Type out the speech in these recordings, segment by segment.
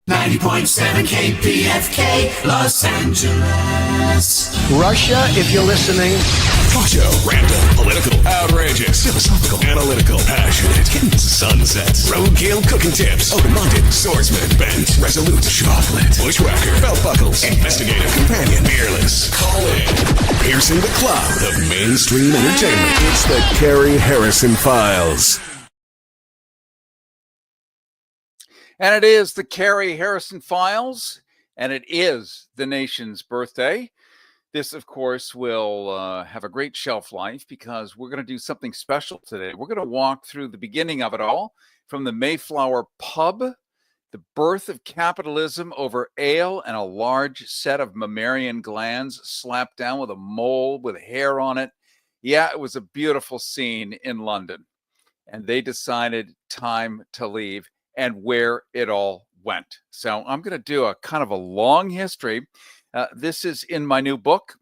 90.7 KPFK, Los Angeles. Russia, if you're listening. Talk show, random, political, outrageous, philosophical, analytical, passionate, sunsets, roadkill cooking tips, open-minded, swordsman, bent, resolute, chocolate, bushwhacker, belt buckles, investigative, companion, fearless. Call in. Piercing the cloud of mainstream entertainment. It's the Carrie Harrison Files. And it is the Carrie Harrison Files, and it is the nation's birthday. This, of course, will have a great shelf life because we're going to do something special today. We're going to walk through the beginning of it all, from the Mayflower pub, the birth of capitalism over ale and a large set of mammalian glands slapped down with a mole with hair on it. Yeah, it was a beautiful scene in London. And they decided time to leave and where it all went. So I'm going to do a kind of a long history. This is in my new book,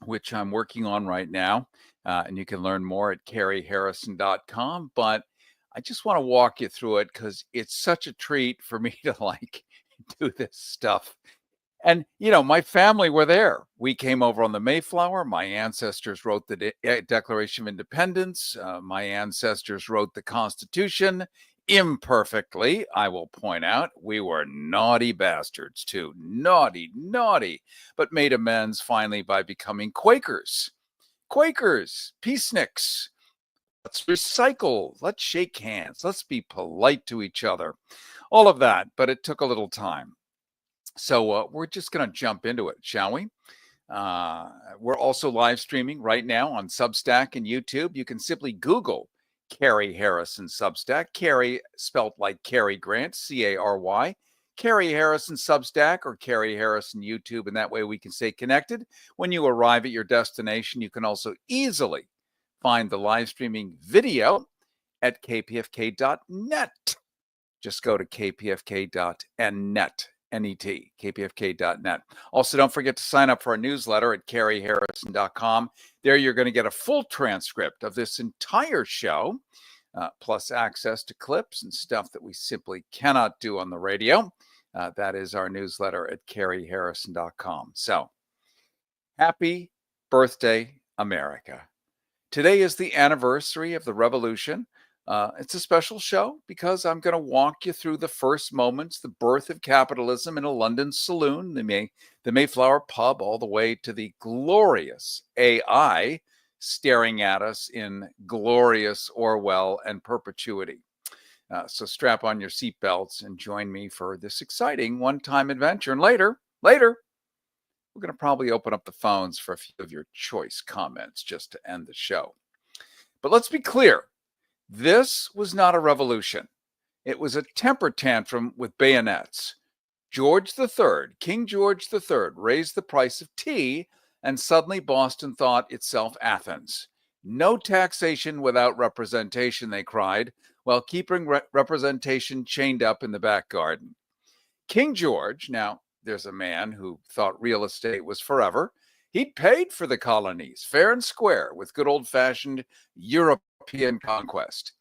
which I'm working on right now. And you can learn more at carrieharrison.com. But I just want to walk you through it because it's such a treat for me to do this stuff. And, you know, my family were there. We came over on the Mayflower. My ancestors wrote the Declaration of Independence. My ancestors wrote the Constitution. Imperfectly, I will point out. We were naughty bastards too. Naughty, but made amends finally by becoming Quakers. Quakers, peaceniks. Let's recycle. Let's shake hands. Let's be polite to each other. All of that, but it took a little time. So we're just going to jump into it, shall we? We're also live streaming right now on Substack and YouTube. You can simply Google Carrie Harrison Substack. Carrie spelt like Cary Grant, C-A-R-Y. Carrie Harrison Substack or Carrie Harrison YouTube, and that way we can stay connected. When you arrive at your destination, you can also easily find the live streaming video at kpfk.net. Just go to kpfk.net. N-E-T, kpfk.net. Also, don't forget to sign up for our newsletter at carrieharrison.com. There you're going to get a full transcript of this entire show, plus access to clips and stuff that we simply cannot do on the radio. That is our newsletter at carrieharrison.com. So, happy birthday, America. Today is the anniversary of the revolution. It's a special show because I'm going to walk you through the first moments, the birth of capitalism in a London saloon, the Mayflower pub, all the way to the glorious AI staring at us in glorious Orwell and perpetuity. So strap on your seatbelts and join me for this exciting one-time adventure. And later, we're going to probably open up the phones for a few of your choice comments just to end the show. But let's be clear. This was not a revolution. It was a temper tantrum with bayonets. George III, King George III, raised the price of tea, and suddenly Boston thought itself Athens. No taxation without representation, they cried, while keeping representation chained up in the back garden. King George, now there's a man who thought real estate was forever. He'd paid for the colonies, fair and square, with good old-fashioned European conquest.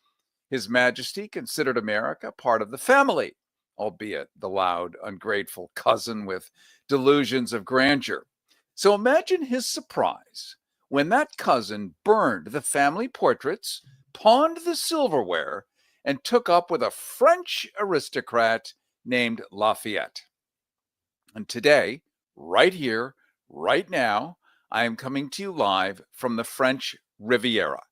His Majesty considered America part of the family, albeit the loud, ungrateful cousin with delusions of grandeur. So imagine his surprise when that cousin burned the family portraits, pawned the silverware, and took up with a French aristocrat named Lafayette. And today, right here, right now, I am coming to you live from the French Riviera.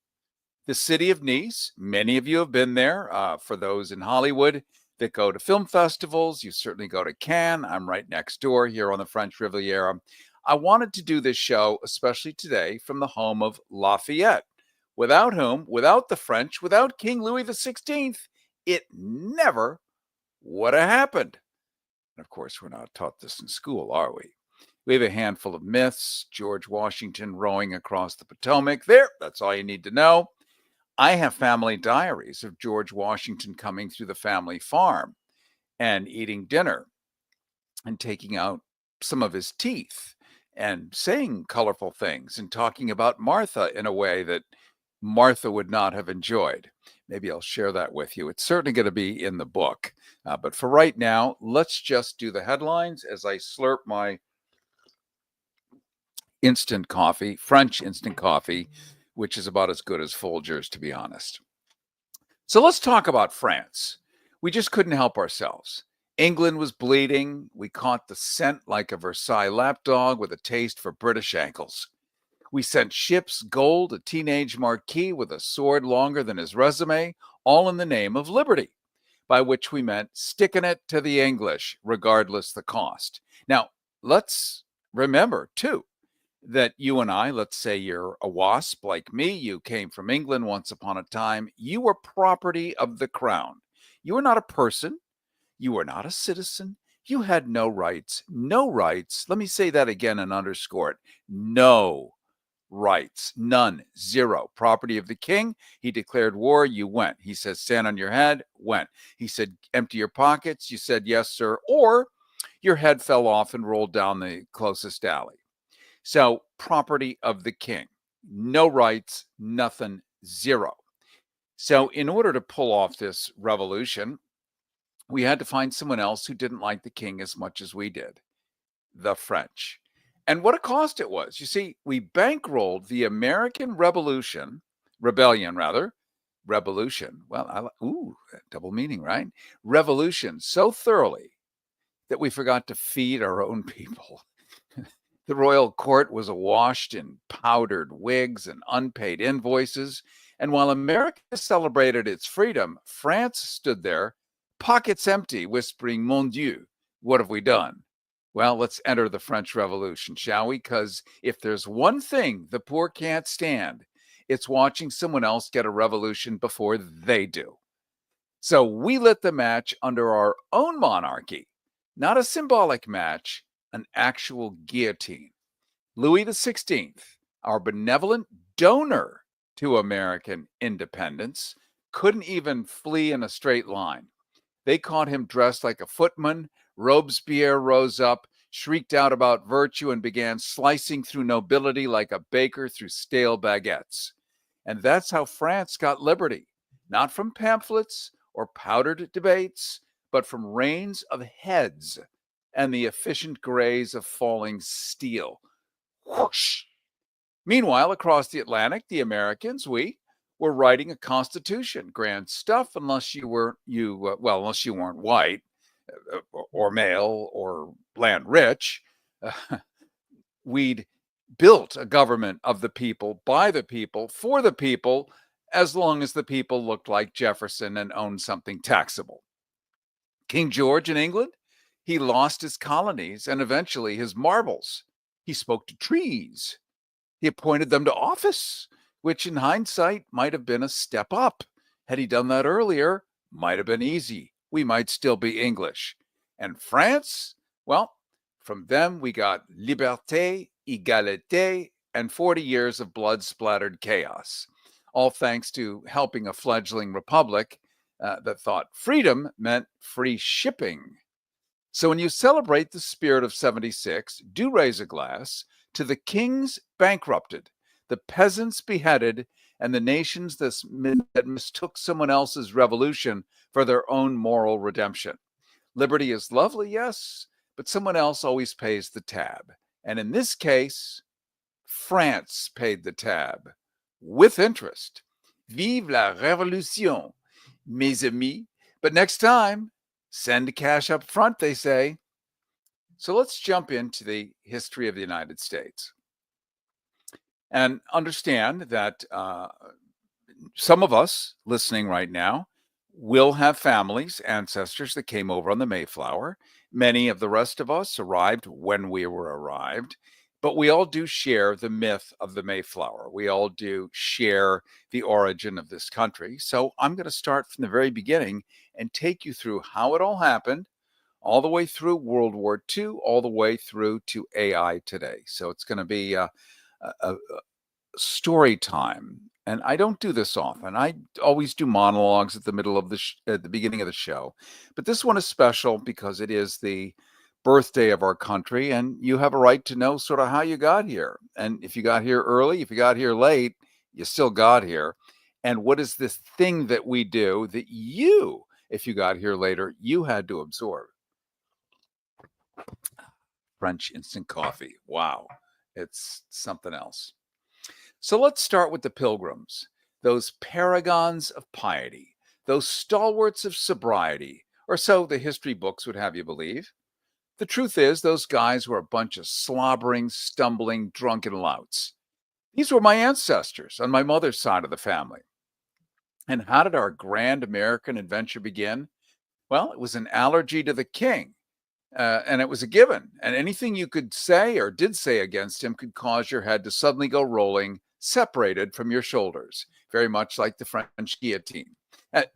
The city of Nice, many of you have been there. For those in Hollywood that go to film festivals, you certainly go to Cannes. I'm right next door here on the French Riviera. I wanted to do this show, especially today, from the home of Lafayette, without whom, without the French, without King Louis XVI, it never would have happened. And of course, we're not taught this in school, are we? We have a handful of myths. George Washington rowing across the Potomac. There, that's all you need to know. I have family diaries of George Washington coming through the family farm and eating dinner and taking out some of his teeth and saying colorful things and talking about Martha in a way that Martha would not have enjoyed. Maybe I'll share that with you. It's certainly going to be in the book. But for right now, let's just do the headlines as I slurp my instant coffee, French instant coffee, which is about as good as Folgers, to be honest. So let's talk about France. We just couldn't help ourselves. England was bleeding. We caught the scent like a Versailles lapdog with a taste for British ankles. We sent ships gold a teenage marquis with a sword longer than his resume, all in the name of liberty, by which we meant sticking it to the English, regardless the cost. Now, let's remember, too, that you and I, let's say you're a WASP like me, you came from England once upon a time, you were property of the crown. You were not a person. You were not a citizen. You had no rights. No rights. Let me say that again and underscore it. No rights. None. Zero. Property of the king. He declared war. You went. He says, stand on your head. Went. He said, empty your pockets. You said, yes, sir. Or your head fell off and rolled down the closest alley. So, property of the king. No rights. Nothing. Zero. So, in order to pull off this revolution, we had to find someone else who didn't like the king as much as we did, the French. And what a cost it was. You see, we bankrolled the American Revolution, Well, double meaning, right? Revolution so thoroughly that we forgot to feed our own people. The royal court was awash in powdered wigs and unpaid invoices. And while America celebrated its freedom, France stood there, pockets empty, whispering, Mon Dieu, what have we done? Well, let's enter the French Revolution, shall we? Because if there's one thing the poor can't stand, it's watching someone else get a revolution before they do. So we lit the match under our own monarchy, not a symbolic match, an actual guillotine. Louis XVI, our benevolent donor to American independence, couldn't even flee in a straight line. They caught him dressed like a footman. Robespierre rose up, shrieked out about virtue, and began slicing through nobility like a baker through stale baguettes. And that's how France got liberty, not from pamphlets or powdered debates, but from rains of heads and the efficient graze of falling steel. Whoosh! Meanwhile, across the Atlantic, the Americans, we were writing a constitution. Grand stuff, unless you weren't white or male or land rich. We'd built a government of the people, by the people, for the people, as long as the people looked like Jefferson and owned something taxable. King George in England, he lost his colonies and eventually his marbles. He spoke to trees. He appointed them to office, which in hindsight might have been a step up. Had he done that earlier, might have been easy. We might still be English. And France, well, from them we got liberté, égalité, and 40 years of blood-splattered chaos, all thanks to helping a fledgling republic that thought freedom meant free shipping. So when you celebrate the spirit of 76, do raise a glass to the kings bankrupted, the peasants beheaded, and the nations that mistook someone else's revolution for their own moral redemption. Liberty is lovely, yes, but someone else always pays the tab. And in this case, France paid the tab with interest. Vive la révolution, mes amis. But next time, send cash up front, they say. So let's jump into the history of the United States and understand that some of us listening right now will have families, ancestors that came over on the Mayflower. Many of the rest of us arrived when we were arrived, but we all do share the myth of the Mayflower. We all do share the origin of this country. So I'm going to start from the very beginning and take you through how it all happened, all the way through World War II, all the way through to AI today. So it's going to be a story time. And I don't do this often. I always do monologues at the middle of at the beginning of the show. But this one is special because it is the birthday of our country, and you have a right to know sort of how you got here. And if you got here early, if you got here late, you still got here. And what is this thing that we do that you, if you got here later, you had to absorb? French instant coffee. Wow. It's something else. So let's start with the Pilgrims, those paragons of piety, those stalwarts of sobriety, or so the history books would have you believe. The truth is, those guys were a bunch of slobbering, stumbling, drunken louts. These were my ancestors on my mother's side of the family. And how did our grand American adventure begin? Well, it was an allergy to the king. And it was a given. And anything you could say or did say against him could cause your head to suddenly go rolling, separated from your shoulders, very much like the French guillotine,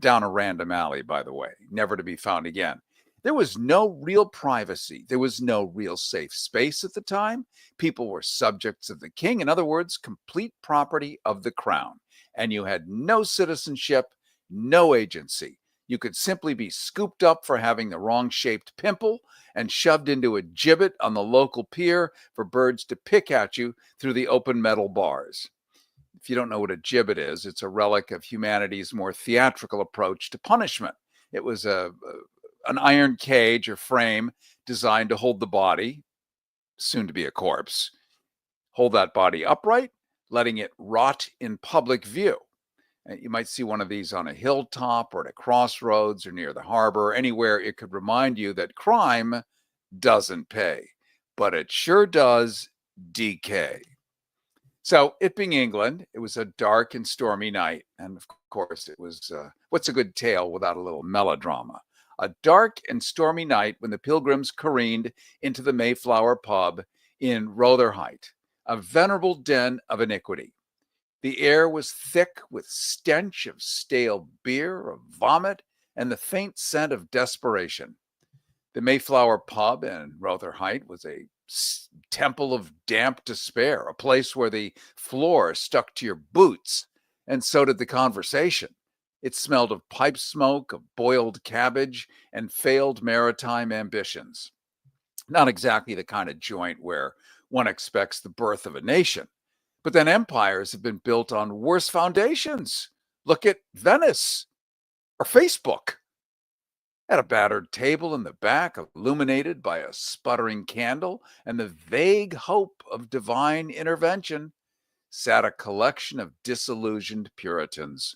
down a random alley, by the way, never to be found again. There was no real privacy. There was no real safe space at the time. People were subjects of the king. In other words, complete property of the crown. And you had no citizenship, no agency. You could simply be scooped up for having the wrong shaped pimple and shoved into a gibbet on the local pier for birds to pick at you through the open metal bars. If you don't know what a gibbet is, it's a relic of humanity's more theatrical approach to punishment. It was an iron cage or frame designed to hold the body, soon to be a corpse, hold that body upright, letting it rot in public view. You might see one of these on a hilltop or at a crossroads or near the harbor, anywhere it could remind you that crime doesn't pay, but it sure does decay. So it being England, it was a dark and stormy night. And of course, it was, what's a good tale without a little melodrama? A dark and stormy night when the Pilgrims careened into the Mayflower pub in Rotherhithe, a venerable den of iniquity. The air was thick with stench of stale beer, of vomit, and the faint scent of desperation. The Mayflower pub in Rotherhithe was a temple of damp despair, a place where the floor stuck to your boots, and so did the conversation. It smelled of pipe smoke, of boiled cabbage, and failed maritime ambitions. Not exactly the kind of joint where one expects the birth of a nation. But then empires have been built on worse foundations. Look at Venice or Facebook. At a battered table in the back, illuminated by a sputtering candle and the vague hope of divine intervention, sat a collection of disillusioned Puritans.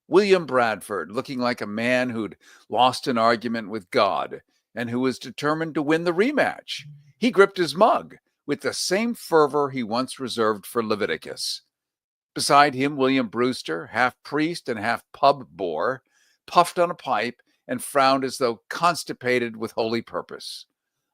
William Bradford, looking like a man who'd lost an argument with God and who was determined to win the rematch. He gripped his mug with the same fervor he once reserved for Leviticus. Beside him, William Brewster, half priest and half pub bore, puffed on a pipe and frowned as though constipated with holy purpose.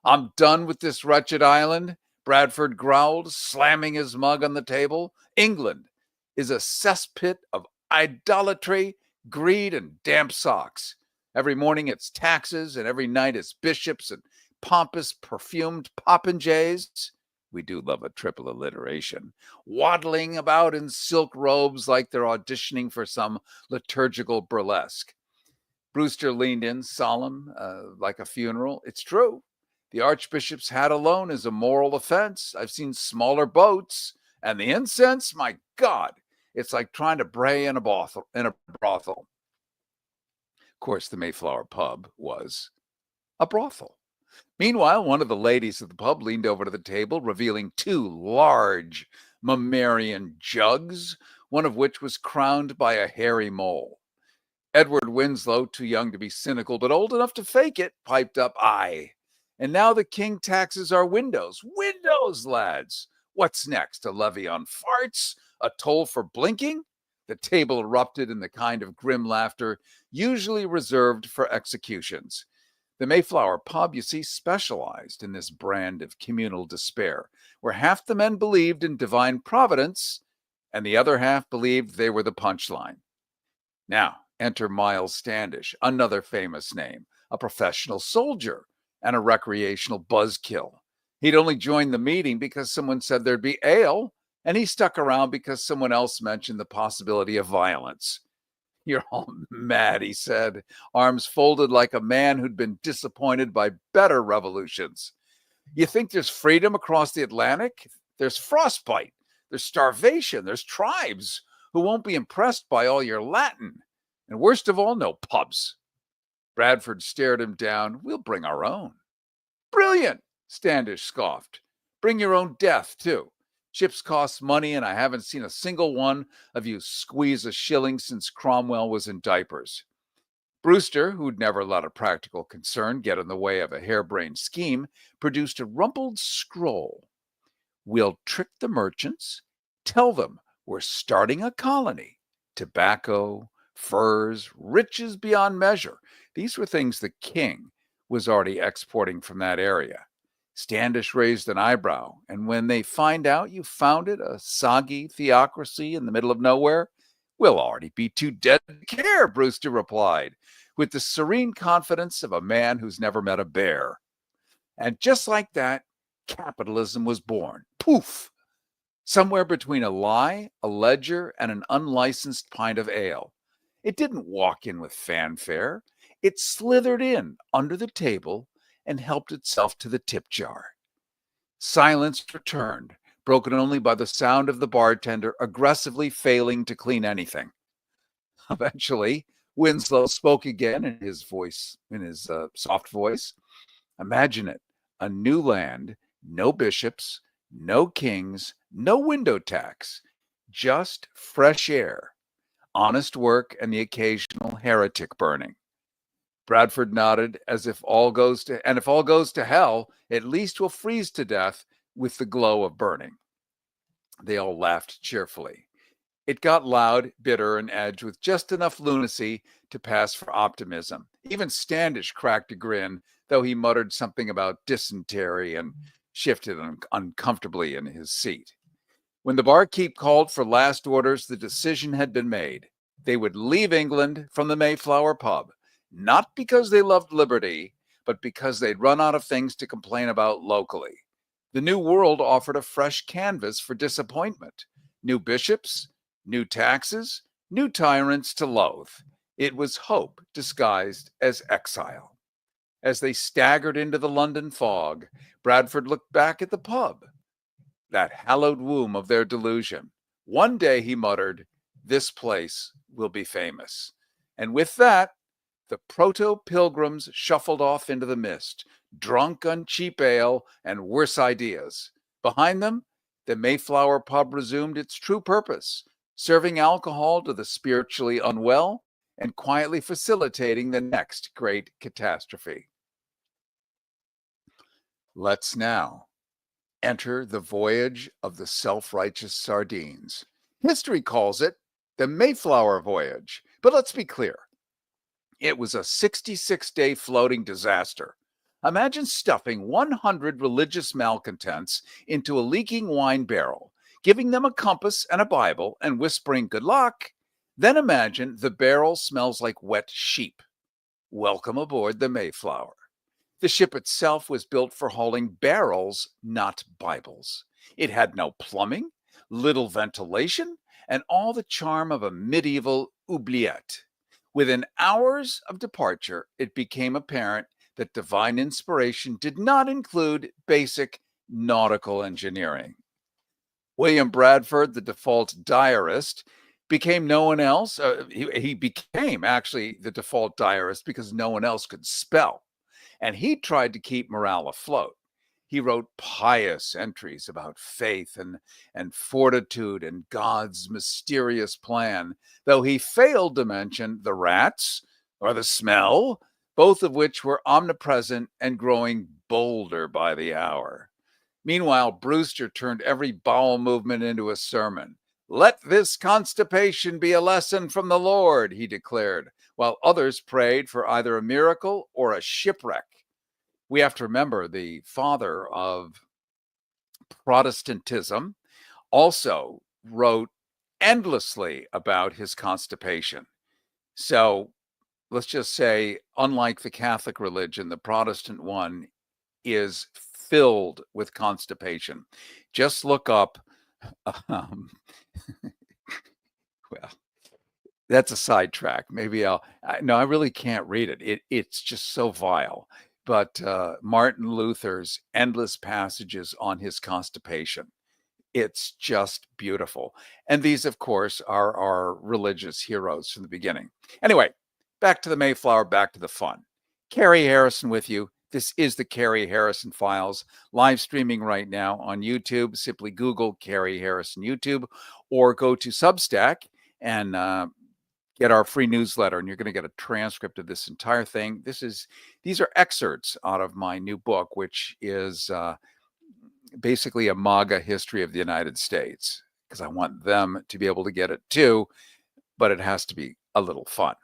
"I'm done with this wretched island," Bradford growled, slamming his mug on the table. "England is a cesspit of idolatry, greed, and damp socks. Every morning it's taxes, and every night it's bishops and pompous, perfumed popinjays." We do love a triple alliteration. "Waddling about in silk robes like they're auditioning for some liturgical burlesque." Brewster leaned in, solemn, like a funeral. "It's true. The Archbishop's hat alone is a moral offense. I've seen smaller boats. And the incense, my God, it's like trying to bray in a brothel. Of course, the Mayflower pub was a brothel. Meanwhile, one of the ladies of the pub leaned over to the table, revealing two large mammalian jugs, one of which was crowned by a hairy mole. Edward Winslow, too young to be cynical but old enough to fake it, piped up, "Aye. And now the king taxes our windows. Windows, lads! What's next? A levy on farts? A toll for blinking?" The table erupted in the kind of grim laughter usually reserved for executions. The Mayflower pub, you see, specialized in this brand of communal despair, where half the men believed in divine providence and the other half believed they were the punchline. Now, enter Miles Standish, another famous name, a professional soldier and a recreational buzzkill. He'd only joined the meeting because someone said there'd be ale, and he stuck around because someone else mentioned the possibility of violence. "You're all mad," he said, arms folded like a man who'd been disappointed by better revolutions. "You think there's freedom across the Atlantic? There's frostbite, there's starvation, there's tribes. who won't be impressed by all your Latin. And worst of all, no pubs. Bradford stared him down. We'll bring our own. Brilliant, Standish scoffed. Bring your own death, too. Ships cost money, and I haven't seen a single one of you squeeze a shilling since Cromwell was in diapers. Brewster, who'd never let a practical concern get in the way of a harebrained scheme, produced a rumpled scroll. We'll trick the merchants, tell them we're starting a colony. Tobacco, furs, riches beyond measure. These were things the king was already exporting from that area. Standish raised an eyebrow, and when they find out you founded a soggy theocracy in the middle of nowhere, we'll already be too dead to care, Brewster replied, with the serene confidence of a man who's never met a bear. And just like that, capitalism was born. Poof! Somewhere between a lie, a ledger, and an unlicensed pint of ale. It didn't walk in with fanfare. It slithered in under the table and helped itself to the tip jar. Silence returned, broken only by the sound of the bartender aggressively failing to clean anything. Eventually, Winslow spoke again in his soft voice. Imagine it, a new land, no bishops, no kings, no window tax, just fresh air, honest work, and the occasional heretic burning. Bradford nodded, as if all goes to hell, at least we'll freeze to death with the glow of burning. They all laughed cheerfully. It got loud, bitter, and edged with just enough lunacy to pass for optimism. Even Standish cracked a grin, though he muttered something about dysentery and shifted uncomfortably in his seat. When the barkeep called for last orders, the decision had been made. They would leave England from the Mayflower pub, not because they loved liberty, but because they'd run out of things to complain about locally. The New World offered a fresh canvas for disappointment. New bishops, new taxes, new tyrants to loathe. It was hope disguised as exile. As they staggered into the London fog, Bradford looked back at the pub, that hallowed womb of their delusion. One day, he muttered, this place will be famous. And with that, the proto-pilgrims shuffled off into the mist, drunk on cheap ale and worse ideas. Behind them, the Mayflower pub resumed its true purpose, serving alcohol to the spiritually unwell and quietly facilitating the next great catastrophe. Let's now enter the voyage of the self-righteous sardines. History calls it the Mayflower Voyage, but let's be clear. It was a 66-day floating disaster. Imagine stuffing 100 religious malcontents into a leaking wine barrel, giving them a compass and a Bible, and whispering, good luck. Then imagine the barrel smells like wet sheep. Welcome aboard the Mayflower. The ship itself was built for hauling barrels, not Bibles. It had no plumbing, little ventilation, and all the charm of a medieval oubliette. Within hours of departure, it became apparent that divine inspiration did not include basic nautical engineering. William Bradford, the default diarist, became no one else. He became actually the default diarist because no one else could spell. And he tried to keep morale afloat. He wrote pious entries about faith and fortitude and God's mysterious plan, though he failed to mention the rats or the smell, both of which were omnipresent and growing bolder by the hour. Meanwhile, Brewster turned every bowel movement into a sermon. Let this constipation be a lesson from the Lord, he declared, while others prayed for either a miracle or a shipwreck. We have to remember the father of Protestantism also wrote endlessly about his constipation. So let's just say, unlike the Catholic religion, the Protestant one is filled with constipation. Just look up, well, that's a sidetrack. Maybe I really can't read it. It's just so vile. But Martin Luther's endless passages on his constipation. It's just beautiful. And these, of course, are our religious heroes from the beginning. Anyway, back to the Mayflower, back to the fun. Carrie Harrison with you. This is the Carrie Harrison Files, live streaming right now on YouTube. Simply Google Carrie Harrison YouTube or go to Substack and get our free newsletter, and you're going to get a transcript of this entire thing. These are excerpts out of my new book, which is basically a MAGA history of the United States, because I want them to be able to get it too, but it has to be a little fun.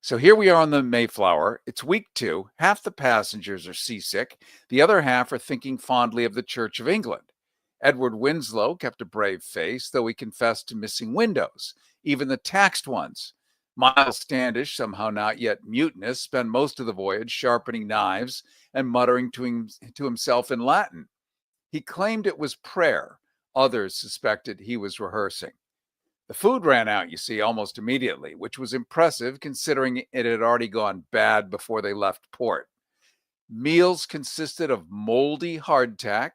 So here we are on the Mayflower. It's week 2. Half the passengers are seasick. The other half are thinking fondly of the Church of England. Edward Winslow kept a brave face, though he confessed to missing windows, even the taxed ones. Miles Standish, somehow not yet mutinous, spent most of the voyage sharpening knives and muttering to himself in Latin. He claimed it was prayer. Others suspected he was rehearsing. The food ran out, you see, almost immediately, which was impressive considering it had already gone bad before they left port. Meals consisted of moldy hardtack,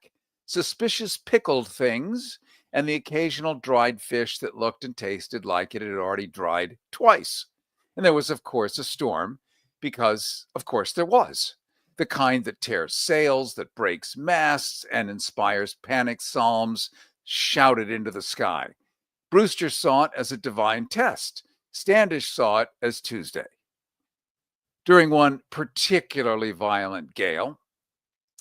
suspicious pickled things, and the occasional dried fish that looked and tasted like it had already dried twice. And there was, of course, a storm, because, of course, there was. The kind that tears sails, that breaks masts, and inspires panic psalms shouted into the sky. Brewster saw it as a divine test. Standish saw it as Tuesday. During one particularly violent gale,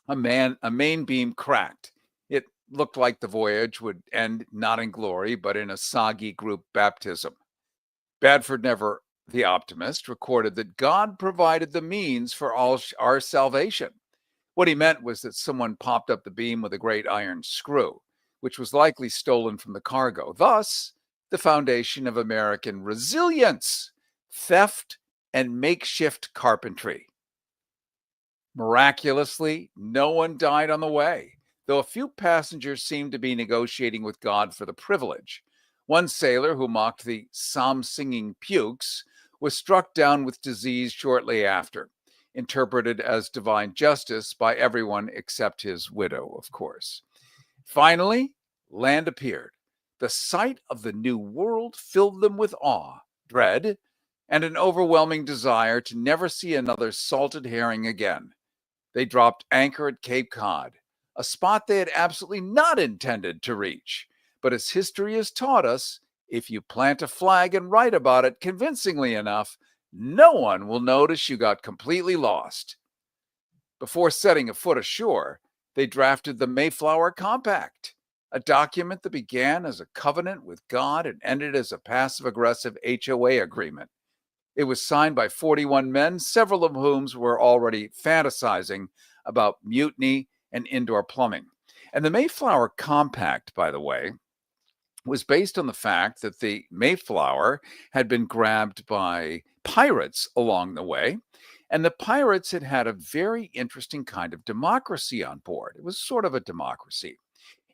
a main beam cracked. It looked like the voyage would end not in glory, but in a soggy group baptism. Badford Never, the optimist, recorded that God provided the means for all our salvation. What he meant was that someone popped up the beam with a great iron screw, which was likely stolen from the cargo. Thus, the foundation of American resilience, theft, and makeshift carpentry. Miraculously, no one died on the way, though a few passengers seemed to be negotiating with God for the privilege. One sailor who mocked the psalm-singing pukes was struck down with disease shortly after, interpreted as divine justice by everyone except his widow, of course. Finally, land appeared. The sight of the new world filled them with awe, dread, and an overwhelming desire to never see another salted herring again. They dropped anchor at Cape Cod, a spot they had absolutely not intended to reach. But as history has taught us, if you plant a flag and write about it convincingly enough, no one will notice you got completely lost. Before setting a foot ashore, they drafted the Mayflower Compact, a document that began as a covenant with God and ended as a passive-aggressive HOA agreement. It was signed by 41 men, several of whom were already fantasizing about mutiny and indoor plumbing. And the Mayflower Compact, by the way, was based on the fact that the Mayflower had been grabbed by pirates along the way, and the pirates had had a very interesting kind of democracy on board. It was sort of a democracy.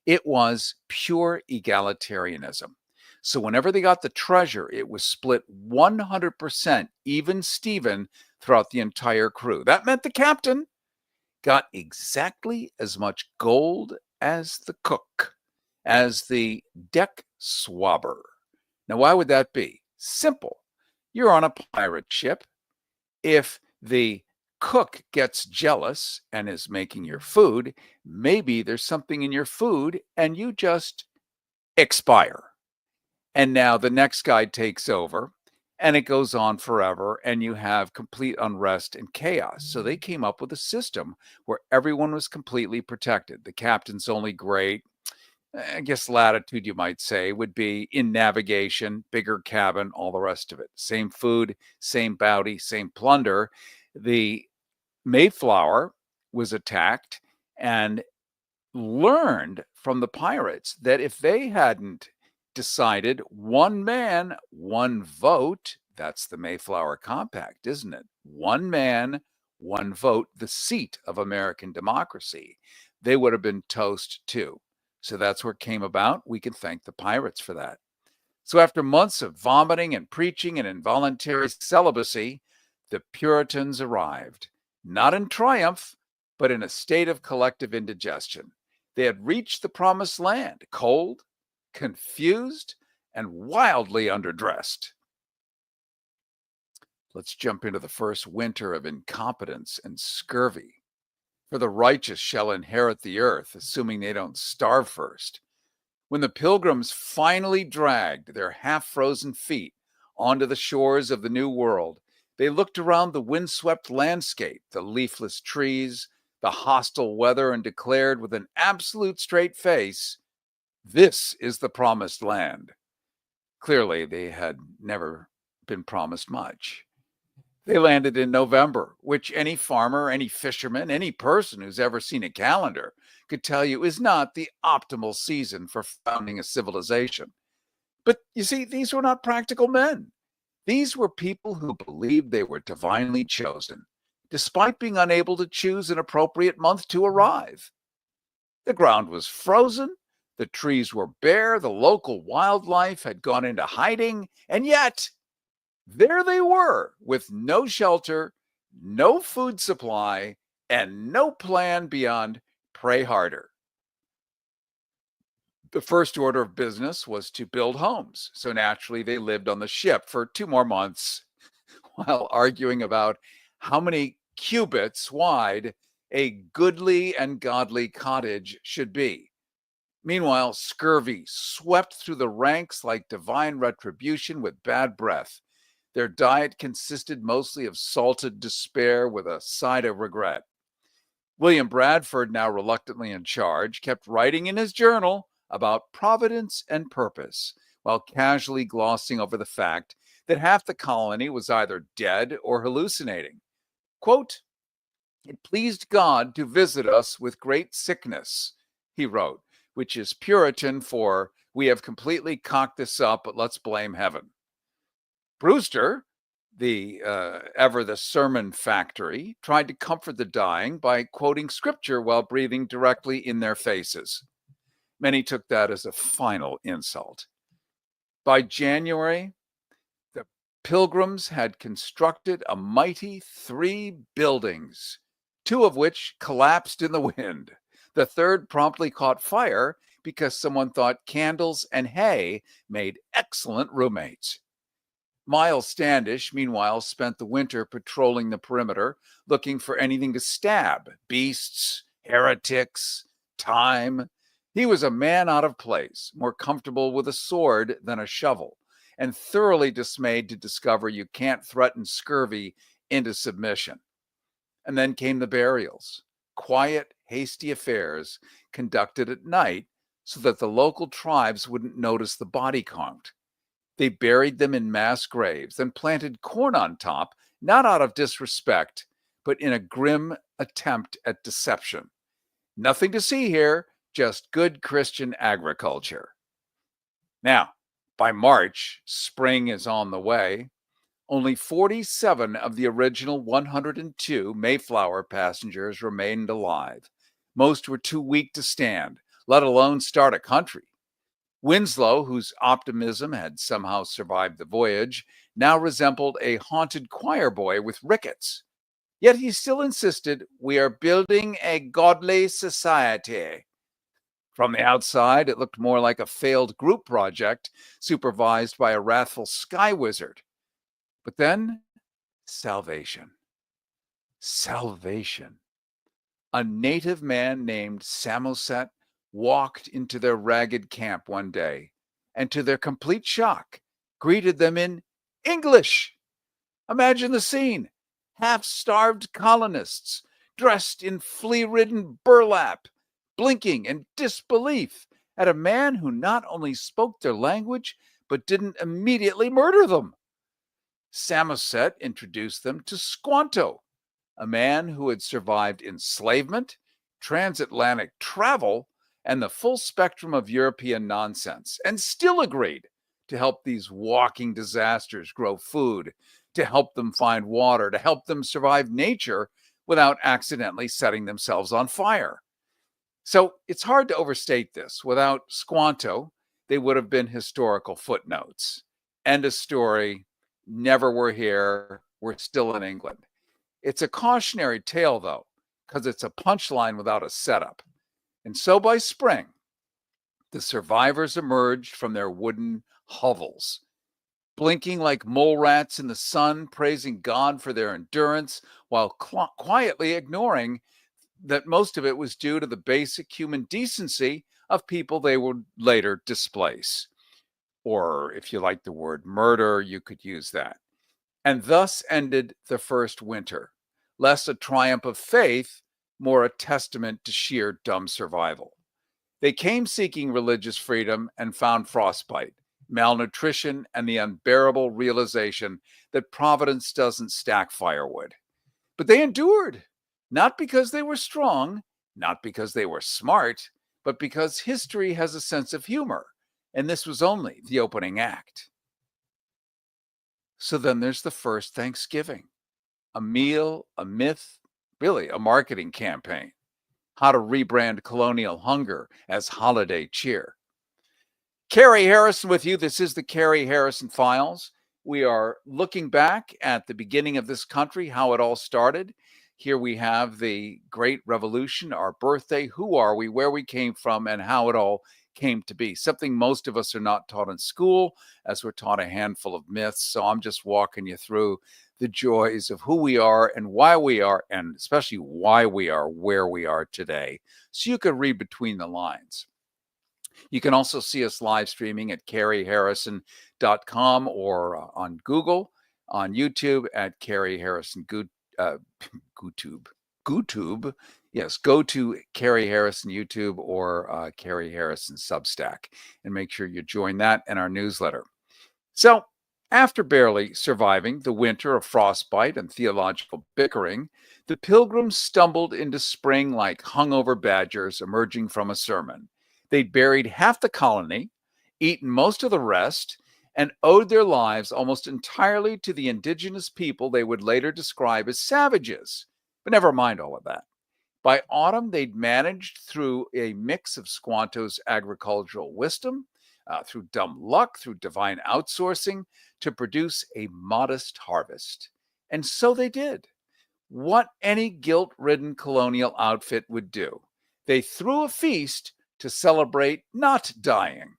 It was pure egalitarianism. So whenever they got the treasure, it was split 100% even Steven throughout the entire crew. That meant the captain got exactly as much gold as the cook, as the deck swabber. Now, why would that be? Simple. You're on a pirate ship. If the cook gets jealous and is making your food, maybe there's something in your food and you just expire. And now the next guy takes over and it goes on forever and you have complete unrest and chaos. So they came up with a system where everyone was completely protected. The captain's only great, I guess, latitude, you might say, would be in navigation, bigger cabin, all the rest of it. Same food, same bounty, same plunder. The Mayflower was attacked and learned from the pirates that if they hadn't decided one man, one vote, that's the Mayflower Compact, isn't it? One man, one vote, the seat of American democracy, they would have been toast too. So that's where it came about. We can thank the pirates for that. So after months of vomiting and preaching and involuntary celibacy, the Puritans arrived, not in triumph, but in a state of collective indigestion. They had reached the promised land, cold, confused, and wildly underdressed. Let's jump into the first winter of incompetence and scurvy. For the righteous shall inherit the earth, assuming they don't starve first. When the pilgrims finally dragged their half-frozen feet onto the shores of the New World, they looked around the windswept landscape, the leafless trees, the hostile weather, and declared with an absolute straight face, "This is the promised land." Clearly, they had never been promised much. They landed in November, which any farmer, any fisherman, any person who's ever seen a calendar could tell you is not the optimal season for founding a civilization. But you see, these were not practical men. These were people who believed they were divinely chosen, despite being unable to choose an appropriate month to arrive. The ground was frozen, the trees were bare, the local wildlife had gone into hiding, and yet there they were with no shelter, no food supply, and no plan beyond pray harder. The first order of business was to build homes. So naturally, they lived on the ship for 2 more months while arguing about how many cubits wide a goodly and godly cottage should be. Meanwhile, scurvy swept through the ranks like divine retribution with bad breath. Their diet consisted mostly of salted despair with a side of regret. William Bradford, now reluctantly in charge, kept writing in his journal about providence and purpose, while casually glossing over the fact that half the colony was either dead or hallucinating. Quote, "It pleased God to visit us with great sickness," he wrote, which is Puritan for, "We have completely cocked this up, but let's blame heaven." Brewster, the sermon factory, tried to comfort the dying by quoting scripture while breathing directly in their faces. Many took that as a final insult. By January, the Pilgrims had constructed a mighty 3 buildings, 2 of which collapsed in the wind. The third promptly caught fire because someone thought candles and hay made excellent roommates. Miles Standish, meanwhile, spent the winter patrolling the perimeter, looking for anything to stab, beasts, heretics, time. He was a man out of place, more comfortable with a sword than a shovel, and thoroughly dismayed to discover you can't threaten scurvy into submission. And then came the burials, quiet, hasty affairs conducted at night so that the local tribes wouldn't notice the body count. They buried them in mass graves and planted corn on top, not out of disrespect, but in a grim attempt at deception. Nothing to see here, just good Christian agriculture. Now, by March, spring is on the way. Only 47 of the original 102 Mayflower passengers remained alive. Most were too weak to stand, let alone start a country. Winslow, whose optimism had somehow survived the voyage, now resembled a haunted choir boy with rickets. Yet he still insisted, "We are building a godly society." From the outside, it looked more like a failed group project supervised by a wrathful sky wizard. But then, salvation. Salvation. A native man named Samoset walked into their ragged camp one day, and to their complete shock, greeted them in English. Imagine the scene. Half-starved colonists, dressed in flea-ridden burlap, blinking in disbelief at a man who not only spoke their language, but didn't immediately murder them. Samoset introduced them to Squanto, a man who had survived enslavement, transatlantic travel, and the full spectrum of European nonsense, and still agreed to help these walking disasters grow food, to help them find water, to help them survive nature without accidentally setting themselves on fire. So it's hard to overstate this. Without Squanto, they would have been historical footnotes. End of story. Never were here. We're still in England. It's a cautionary tale, though, because it's a punchline without a setup. And so by spring, the survivors emerged from their wooden hovels, blinking like mole rats in the sun, praising God for their endurance, while quietly ignoring that most of it was due to the basic human decency of people they would later displace. Or if you like the word murder, you could use that. And thus ended the first winter, less a triumph of faith, more a testament to sheer dumb survival. They came seeking religious freedom and found frostbite, malnutrition, and the unbearable realization that Providence doesn't stack firewood. But they endured, not because they were strong, not because they were smart, but because history has a sense of humor, and this was only the opening act. So then there's the first Thanksgiving, a meal, a myth, really a marketing campaign. How to rebrand colonial hunger as holiday cheer. Carrie Harrison with you. This is the Carrie Harrison Files. We are looking back at the beginning of this country, how it all started. Here we have the Great Revolution, our birthday, who are we, where we came from, and how it all came to be. Something most of us are not taught in school, as we're taught a handful of myths. So I'm just walking you through the joys of who we are and why we are, and especially why we are where we are today, so you could read between the lines. You can also see us live streaming at carrieharrison.com or on Google, on YouTube at Carrie Harrison YouTube. Yes, go to Carrie Harrison YouTube or Carrie Harrison Substack and make sure you join that and our newsletter. So, after barely surviving the winter of frostbite and theological bickering, the Pilgrims stumbled into spring like hungover badgers emerging from a sermon. They'd buried half the colony, eaten most of the rest, and owed their lives almost entirely to the indigenous people they would later describe as savages. But never mind all of that. By autumn, they'd managed through a mix of Squanto's agricultural wisdom, through dumb luck, through divine outsourcing, to produce a modest harvest. And so they did. What any guilt-ridden colonial outfit would do. They threw a feast to celebrate not dying.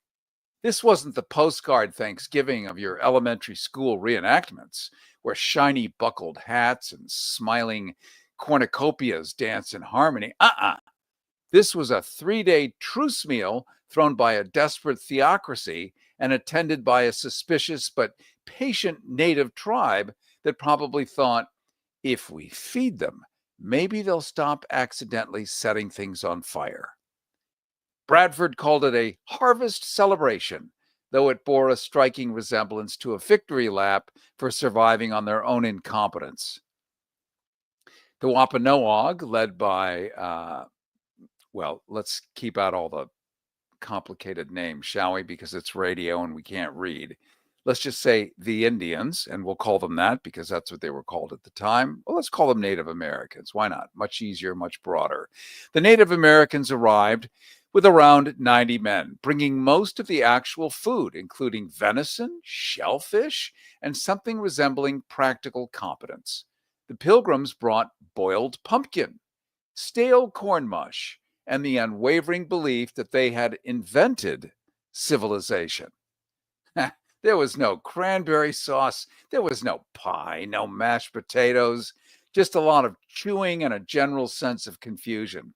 This wasn't the postcard Thanksgiving of your elementary school reenactments, where shiny buckled hats and smiling cornucopias dance in harmony. This was a 3-day truce meal thrown by a desperate theocracy and attended by a suspicious but patient native tribe that probably thought, if we feed them, maybe they'll stop accidentally setting things on fire. Bradford called it a harvest celebration, though it bore a striking resemblance to a victory lap for surviving on their own incompetence. The Wampanoag, led by, let's keep out all the complicated names, shall we? Because it's radio and we can't read. Let's just say the Indians, and we'll call them that because that's what they were called at the time. Well, let's call them Native Americans. Why not? Much easier, much broader. The Native Americans arrived with around 90 men, bringing most of the actual food, including venison, shellfish, and something resembling practical competence. The Pilgrims brought boiled pumpkin, stale corn mush, and the unwavering belief that they had invented civilization. There was no cranberry sauce, there was no pie, no mashed potatoes, just a lot of chewing and a general sense of confusion.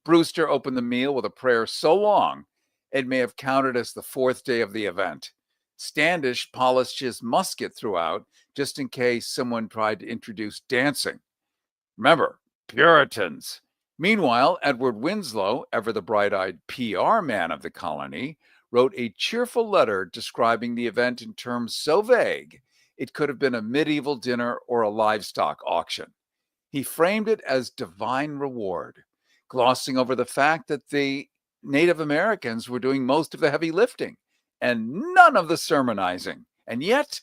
Brewster opened the meal with a prayer so long it may have counted as the fourth day of the event. Standish polished his musket throughout, just in case someone tried to introduce dancing. Remember, Puritans. Meanwhile, Edward Winslow, ever the bright-eyed PR man of the colony, wrote a cheerful letter describing the event in terms so vague it could have been a medieval dinner or a livestock auction. He framed it as divine reward, glossing over the fact that the Native Americans were doing most of the heavy lifting and none of the sermonizing. And yet,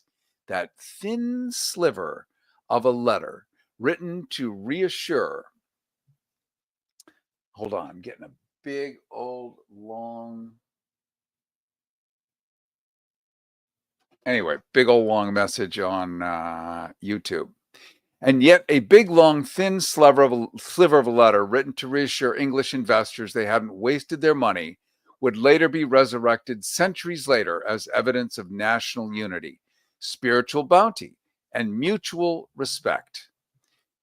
that thin sliver of a letter written to reassure. Hold on, I'm getting a big, old, long. Anyway, big old long message on YouTube. And yet a big, long, thin sliver of a letter written to reassure English investors they hadn't wasted their money would later be resurrected centuries later as evidence of national unity, spiritual bounty, and mutual respect.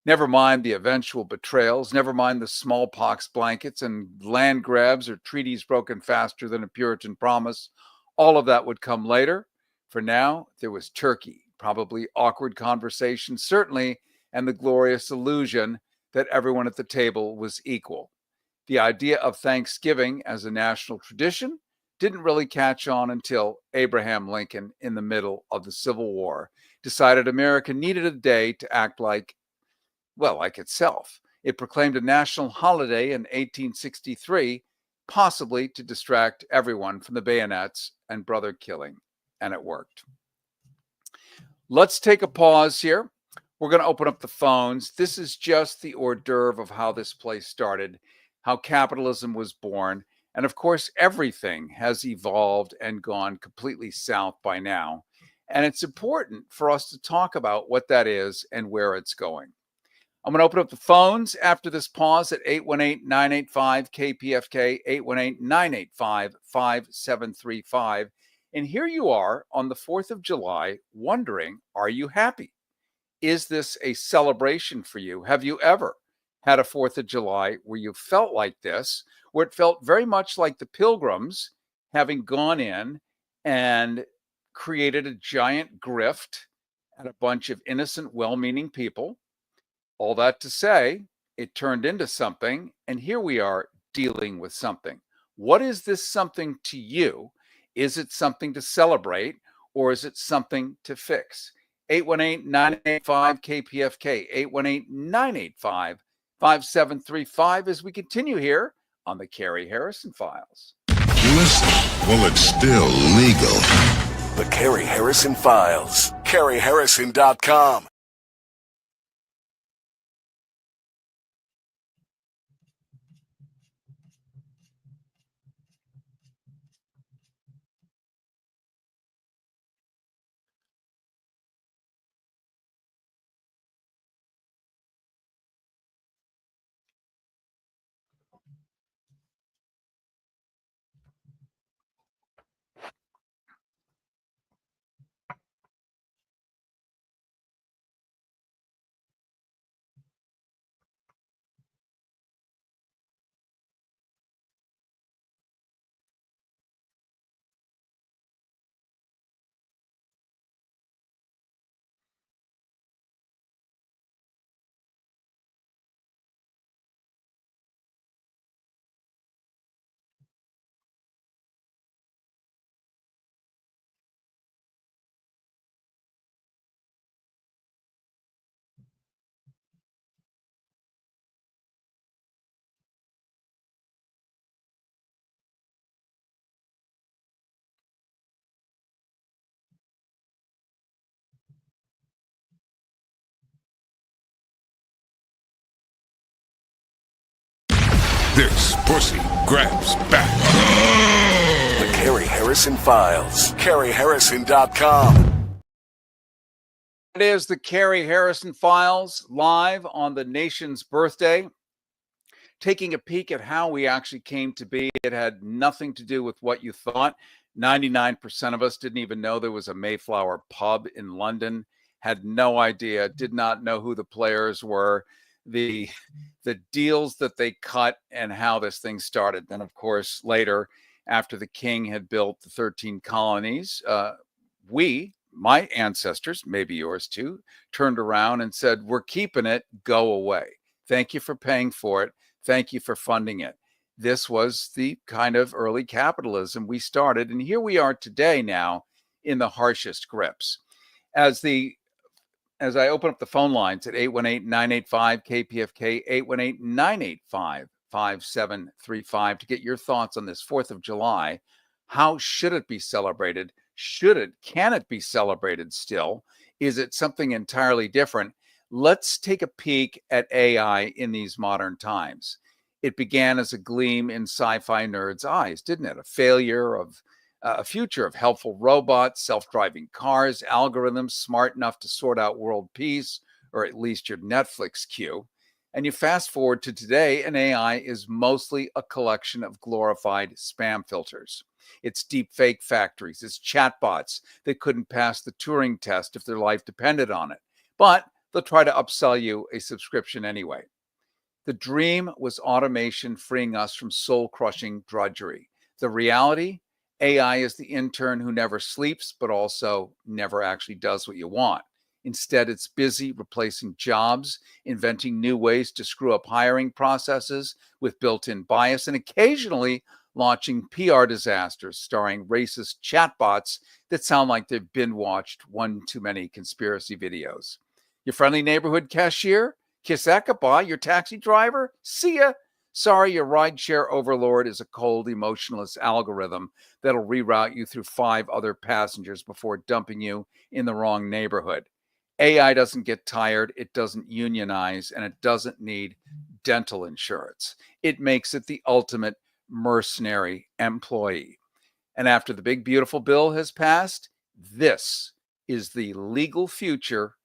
Never mind the eventual betrayals, never mind the smallpox blankets and land grabs or treaties broken faster than a Puritan promise. All of that would come later. For now, there was Turkey, probably awkward conversation, certainly, and the glorious illusion that everyone at the table was equal. The idea of Thanksgiving as a national tradition didn't really catch on until Abraham Lincoln, in the middle of the Civil War, decided America needed a day to act like itself. It proclaimed a national holiday in 1863, possibly to distract everyone from the bayonets and brother killing, and it worked. Let's take a pause here. We're going to open up the phones. This is just the hors d'oeuvre of how this place started, how capitalism was born, and of course, everything has evolved and gone completely south by now. And it's important for us to talk about what that is and where it's going. I'm going to open up the phones after this pause at 818-985-KPFK, 818-985-5735. And here you are on the 4th of July wondering, are you happy? Is this a celebration for you? Have you ever had a 4th of July where you felt like this, where it felt very much like the Pilgrims having gone in and created a giant grift at a bunch of innocent, well-meaning people? All that to say, it turned into something, and here we are dealing with something. What is this something to you? Is it something to celebrate, or is it something to fix? 818-985-KPFK, 818-985-5735 as we continue here on the Carrie Harrison Files. Listen while it's still legal. The Carrie Harrison Files. CarrieHarrison.com. This pussy grabs back. The Carrie Harrison Files. CarrieHarrison.com. It is the Carrie Harrison Files, live on the nation's birthday, taking a peek at how we actually came to be. It had nothing to do with what you thought. 99% of us didn't even know there was a Mayflower pub in London, had no idea, did not know who the players were, the deals that they cut, and how this thing started. Then, of course, later, after the king had built the 13 colonies, my ancestors, maybe yours too, turned around and said, we're keeping it, go away. Thank you for paying for it. Thank you for funding it. This was the kind of early capitalism we started. And here we are today now in the harshest grips. As I open up the phone lines at 818-985-KPFK, 818-985-5735 to get your thoughts on this 4th of July. How should it be celebrated? Can it be celebrated still? Is it something entirely different? Let's take a peek at AI in these modern times. It began as a gleam in sci-fi nerds' eyes, didn't it? A future of helpful robots, self-driving cars, algorithms smart enough to sort out world peace, or at least your Netflix queue. And you fast forward to today, and AI is mostly a collection of glorified spam filters. It's deep fake factories, it's chatbots that couldn't pass the Turing test if their life depended on it. But they'll try to upsell you a subscription anyway. The dream was automation freeing us from soul-crushing drudgery. The reality, AI is the intern who never sleeps, but also never actually does what you want. Instead, it's busy replacing jobs, inventing new ways to screw up hiring processes with built-in bias, and occasionally launching PR disasters starring racist chatbots that sound like they've binge-watched one too many conspiracy videos. Your friendly neighborhood cashier? Kiss that goodbye. Your taxi driver? See ya. Sorry, your rideshare overlord is a cold, emotionless algorithm that'll reroute you through 5 other passengers before dumping you in the wrong neighborhood. AI doesn't get tired, it doesn't unionize, and it doesn't need dental insurance. It makes it the ultimate mercenary employee. And after the big, beautiful bill has passed, this is the legal future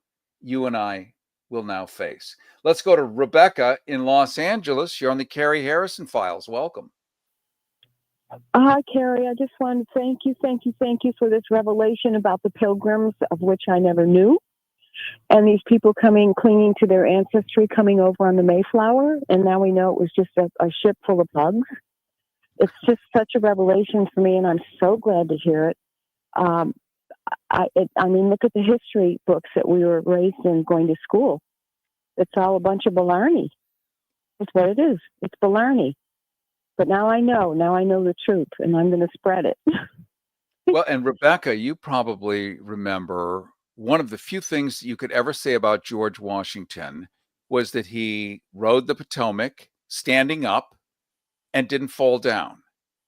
you and I will now face. Let's go to Rebecca in Los Angeles. You're on the Carrie Harrison Files. Welcome. Hi, Carrie. I just want to thank you for this revelation about the Pilgrims, of which I never knew. And these people clinging to their ancestry, coming over on the Mayflower. And now we know it was just a ship full of bugs. It's just such a revelation for me, and I'm so glad to hear it. I mean, look at the history books that we were raised in going to school. It's all a bunch of baloney. That's what it is. It's baloney. But now I know the truth, and I'm going to spread it. Well, and Rebecca, you probably remember one of the few things you could ever say about George Washington was that he rode the Potomac standing up and didn't fall down.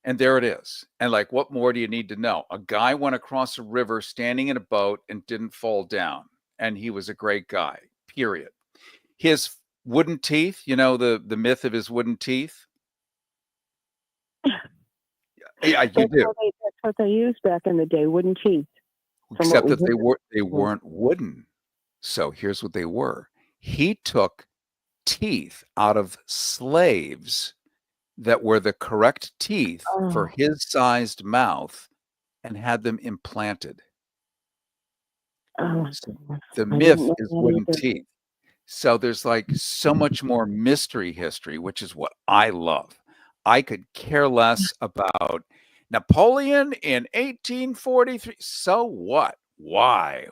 And there it is. And like, what more do you need to know? A guy went across a river standing in a boat and didn't fall down. And he was a great guy, period. His wooden teeth, you know, the myth of his wooden teeth. Yeah, you do. That's what they used back in the day, wooden teeth. Except that they weren't wooden. So here's what they were. He took teeth out of slaves that were the correct teeth for his sized mouth and had them implanted. So the myth is wooden teeth. So there's like so much more mystery history, which is what I love. I could care less about Napoleon in 1843. So what? Why?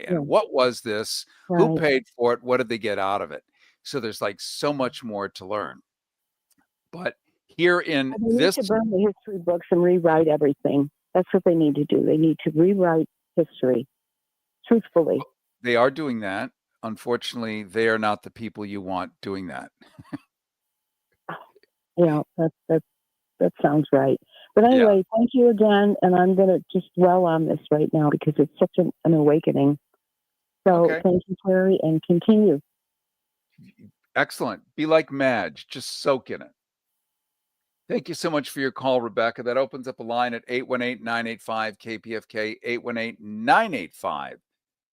And what was this? Right. Who paid for it? What did they get out of it? So there's like so much more to learn. But here in they this, need to burn the history books and rewrite everything. That's what they need to do. They need to rewrite history truthfully. They are doing that. Unfortunately, they are not the people you want doing that. Yeah, that sounds right. But anyway, Thank you again, and I'm going to just dwell on this right now because it's such an awakening. So Thank you, Terry, and continue. Excellent. Be like Madge. Just soak in it. Thank you so much for your call, Rebecca. That opens up a line at 818-985-KPFK,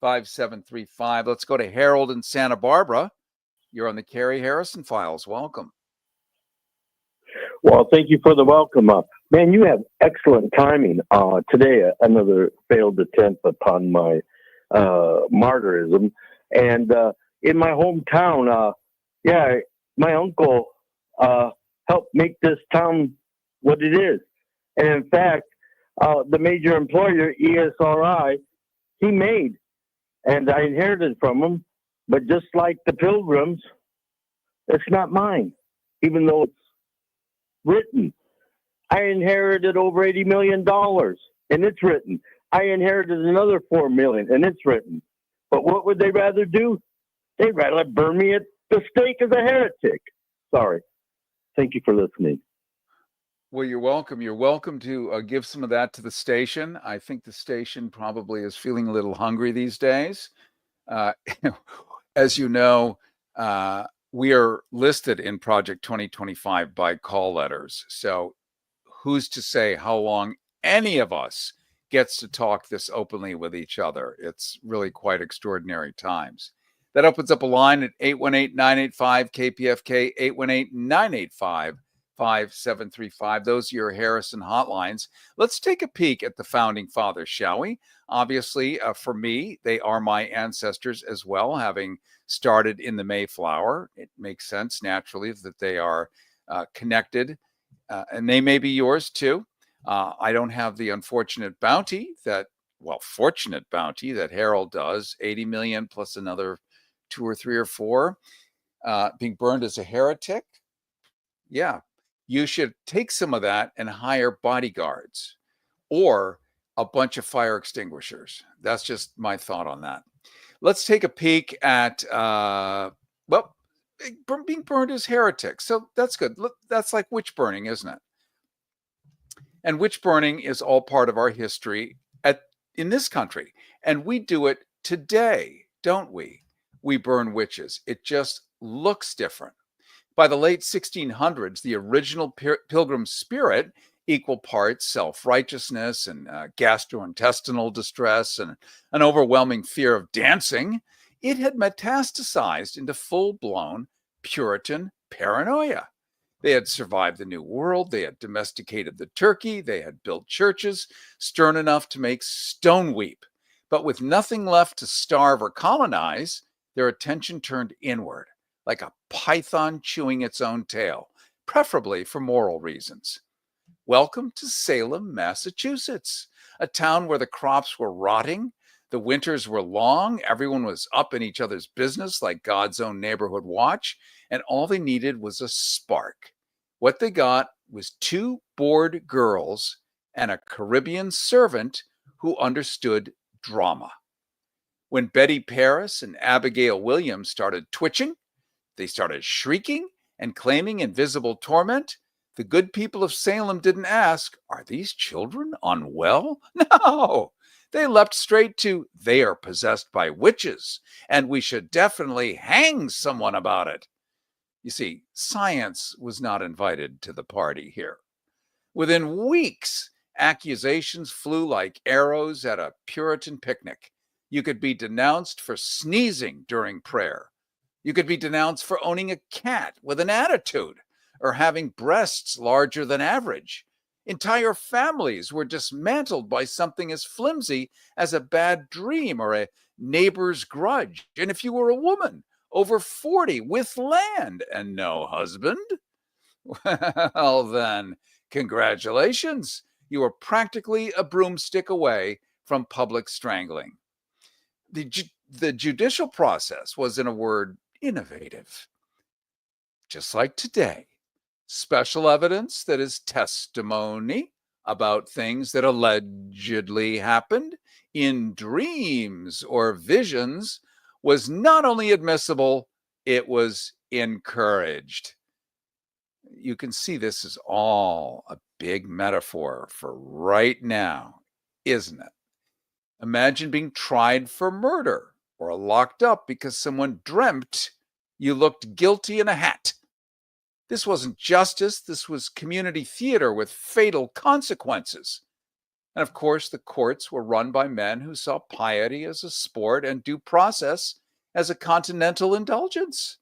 818-985-5735. Let's go to Harold in Santa Barbara. You're on the Carrie Harrison Files. Welcome. Well, thank you for the welcome up. Man, you have excellent timing. Today, another failed attempt upon my martyrism. And in my hometown, my uncle helped make this town what it is. And in fact, the major employer, ESRI, he made, and I inherited from him. But just like the Pilgrims, it's not mine, even though it's written. I inherited over $80 million, and it's written. I inherited another $4 million, and it's written. But what would they rather do? They'd rather burn me at the stake as a heretic. Sorry. Thank you for listening. Well, you're welcome. You're welcome to give some of that to the station. I think the station probably is feeling a little hungry these days. As you know, we are listed in Project 2025 by call letters. So who's to say how long any of us gets to talk this openly with each other? It's really quite extraordinary times. That opens up a line at 818-985-KPFK, 818-985-5735. Those are your Harrison hotlines. Let's take a peek at the founding fathers, shall we? Obviously, for me, they are my ancestors as well, having started in the Mayflower. It makes sense naturally that they are connected, and they may be yours too. I don't have the unfortunate bounty fortunate bounty that Harold does, 80 million plus another 2 or 3 or 4, being burned as a heretic. Yeah, you should take some of that and hire bodyguards or a bunch of fire extinguishers. That's just my thought on that. Let's take a peek at, being burned as heretics. So that's good. Look, that's like witch burning, isn't it? And witch burning is all part of our history in this country. And we do it today, don't we? We burn witches. It just looks different. By the late 1600s, the original Pilgrim spirit, equal parts self-righteousness and gastrointestinal distress and an overwhelming fear of dancing, it had metastasized into full-blown Puritan paranoia. They had survived the New World. They had domesticated the turkey. They had built churches stern enough to make stone weep. But with nothing left to starve or colonize, their attention turned inward, like a python chewing its own tail, preferably for moral reasons. Welcome to Salem, Massachusetts, a town where the crops were rotting, the winters were long, everyone was up in each other's business like God's own neighborhood watch, and all they needed was a spark. What they got was 2 bored girls and a Caribbean servant who understood drama. When Betty Paris and Abigail Williams started twitching, they started shrieking and claiming invisible torment, the good people of Salem didn't ask, "Are these children unwell?" No! They leapt straight to, "They are possessed by witches, and we should definitely hang someone about it." You see, science was not invited to the party here. Within weeks, accusations flew like arrows at a Puritan picnic. You could be denounced for sneezing during prayer. You could be denounced for owning a cat with an attitude or having breasts larger than average. Entire families were dismantled by something as flimsy as a bad dream or a neighbor's grudge. And if you were a woman over 40 with land and no husband, well then, congratulations. You were practically a broomstick away from public strangling. The judicial process was, in a word, innovative. Just like today. Special evidence that is testimony about things that allegedly happened in dreams or visions was not only admissible, it was encouraged. You can see this is all a big metaphor for right now, isn't it? Imagine being tried for murder or locked up because someone dreamt you looked guilty in a hat. This wasn't justice. This was community theater with fatal consequences. And of course, the courts were run by men who saw piety as a sport and due process as a continental indulgence.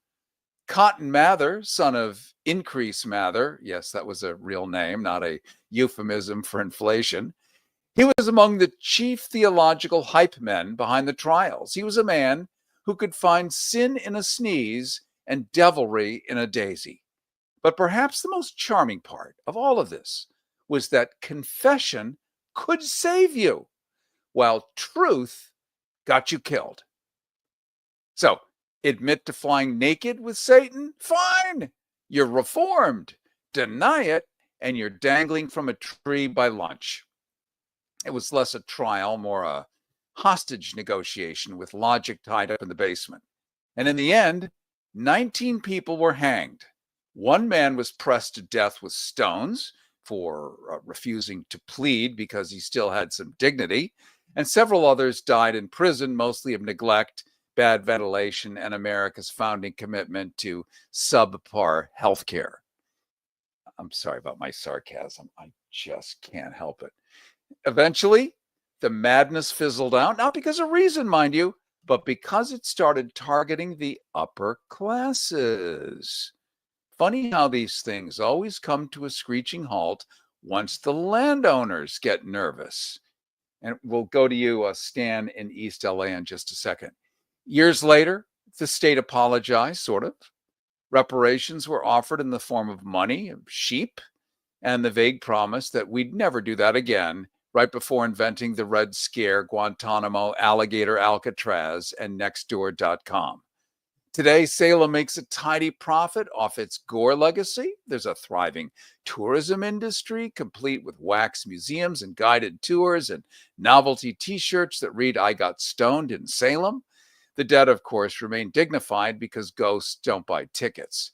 Cotton Mather, son of Increase Mather, yes, that was a real name, not a euphemism for inflation. He was among the chief theological hype men behind the trials. He was a man who could find sin in a sneeze and devilry in a daisy. But perhaps the most charming part of all of this was that confession could save you, while truth got you killed. So, admit to flying naked with Satan? Fine! You're reformed. Deny it, and you're dangling from a tree by lunch. It was less a trial, more a hostage negotiation with logic tied up in the basement. And in the end, 19 people were hanged. One man was pressed to death with stones for refusing to plead because he still had some dignity, and several others died in prison, mostly of neglect, bad ventilation, and America's founding commitment to subpar healthcare. I'm sorry about my sarcasm. I just can't help it. Eventually, the madness fizzled out, not because of reason, mind you, but because it started targeting the upper classes. Funny how these things always come to a screeching halt once the landowners get nervous. And we'll go to you, Stan, in East LA in just a second. Years later, the state apologized, sort of. Reparations were offered in the form of money, sheep, and the vague promise that we'd never do that again, right before inventing the Red Scare, Guantanamo, Alligator Alcatraz, and Nextdoor.com. Today, Salem makes a tidy profit off its gore legacy. There's a thriving tourism industry, complete with wax museums and guided tours and novelty t-shirts that read, "I got stoned in Salem." The dead, of course, remain dignified because ghosts don't buy tickets.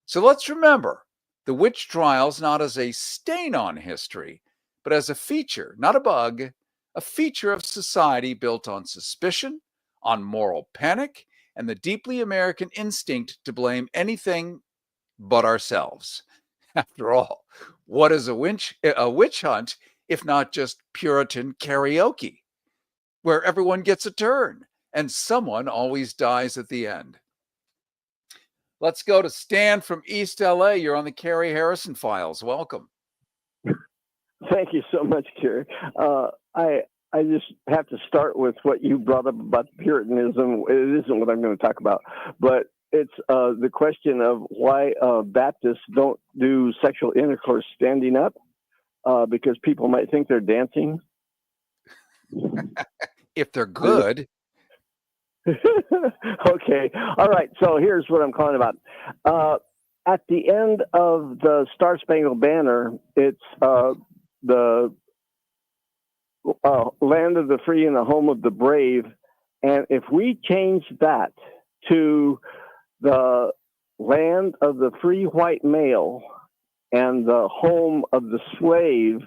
So let's remember the witch trials not as a stain on history, but as a feature, not a bug, a feature of society built on suspicion, on moral panic, and the deeply American instinct to blame anything but ourselves. After all, what is a witch hunt if not just Puritan karaoke, where everyone gets a turn and someone always dies at the end? Let's go to Stan from East LA. You're on the Carrie Harrison Files. Welcome. Thank you so much, Kerry. I just have to start with what you brought up about Puritanism. It isn't what I'm going to talk about, but it's the question of why Baptists don't do sexual intercourse standing up, because people might think they're dancing. If they're good. Okay. All right. So here's what I'm calling about. At the end of the Star Spangled Banner, it's the land of the free and the home of the brave. And if we change that to the land of the free white male and the home of the slave,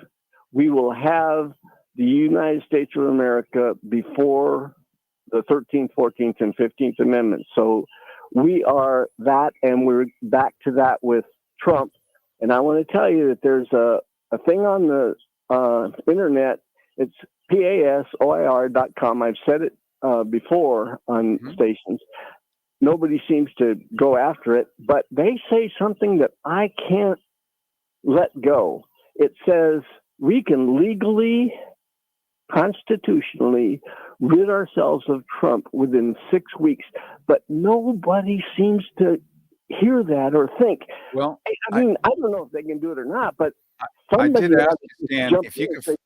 we will have the United States of America before the 13th, 14th, and 15th Amendments. So we are that, and we're back to that with Trump. And I want to tell you that there's a thing on the internet. It's PASOIR.com. I've said it before on stations. Nobody seems to go after it, but they say something that I can't let go. It says we can legally, constitutionally rid ourselves of Trump within 6 weeks, but nobody seems to hear that or think. Well, I mean, I don't know if they can do it or not, but I did somebody ask you, Stan, jump if you in and say,